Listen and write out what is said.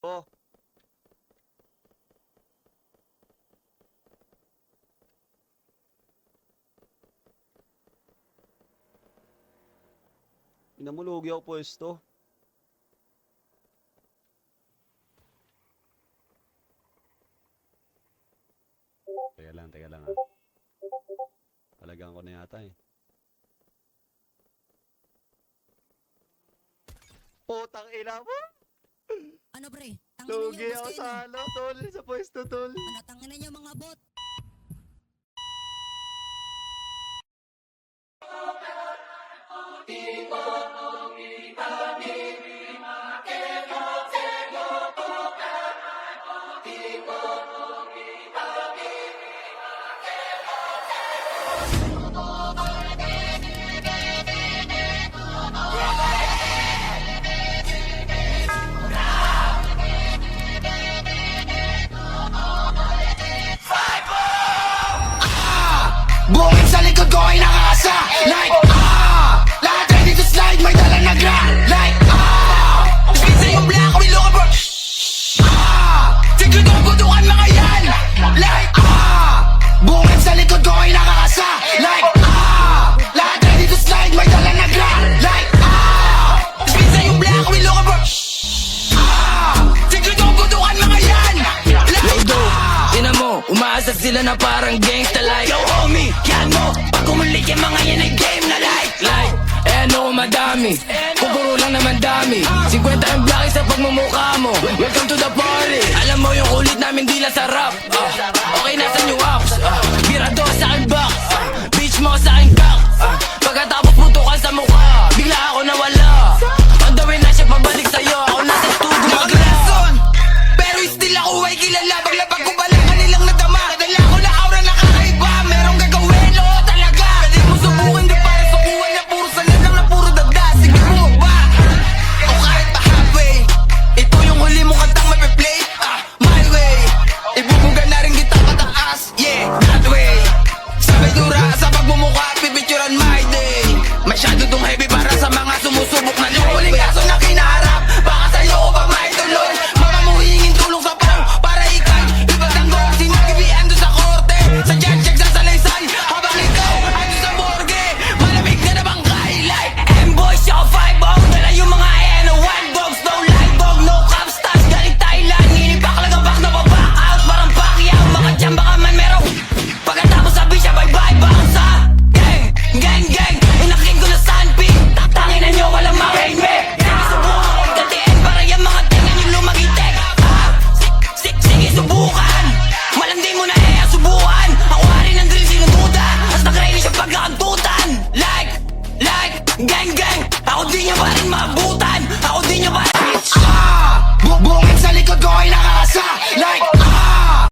Oh. Pinamulugi ako pwesto. Teka lang ah. Talagang ko na yata eh. Putang ina mo! Ano pre? Tangina nyo, Lugi ako boss sa kayo, no? tol, sa pwesto tol. Ano, tangina nyo mga bot? Buhay sa likod ko ay nakakasa. Like lahat ready to slide, may dala na gra. Like spin sa yung black, we look bro. Tigil ko ang butukan mga yan. Like buhay sa likod ko ay nakakasa. Like lahat ready to slide, may dala na gra. Like spin sa yung black, we look bro. Tigil ko ang butukan mga yan. Like Tinan mo, umaasa sila na parang gangsta like yo homie, yan mo. Pag umulit yung mga yan ay game na like. eh ano madami Kung puro lang naman dami 50 yung blaki sa pagmumukha mo Welcome to the party Alam mo yung kulit namin di lang sarap Okay nasan yung apps Birado sa akin box Bitch mo sa akin cock Pagkatapos putukan sa mukha Bigla ako nawala On the way na siya pabalik sa'yo Ako nasa studio magla Pero still ako ay kilala. Paglapag ko pala kanilang nadama. Nadala ko na aura na kakaiba. Merong gagawin, oo talaga. Pwede mo subukan, di para sukuhan niya. Puro sanay lang na puro dagda. Sige mo ba? O kahit pa halfway. Ito yung huli mong kantang mape-play. My way. Ibubuga na rin kita pataas. Yeah, that way. Sabay dura sa pagmumukha. Pipicturan my day. Masyado tong heavy para sa mga sumusubok na loob. Huling kaso na kinaharap. Baka sa'yo o pa maituloy. Mga mo hihingin tulong sa pang para ikay ipatanggol. Sinagibian doon sa korte. Sa judge sa salaysay. Habang ikaw ando sa morgue. Malamig na na bangkay. Like M-Boy, Shaw 5-0. Dala yung mga N one dogs. No live dog, no cap stars. Galing Thailand. Ninipak lang ang back na back out. Parang Pacquiao. Mga tsamba ka man meron. Pagkatapos sabi siya bye-bye. Bakit sa gang, gang, gang. Inakin ko na sandpig. Tatangin na nyo, walang makinig. Sige subukan ko ikatiin para yung mga tenga nyo lumagitek. Sige subukan. Malandi mo na subukan. Ako harin ng drill sinududa. Mas nag-rain siya pagkakantutan. Like, gang, gang. Ako di niya pa rin maabutan.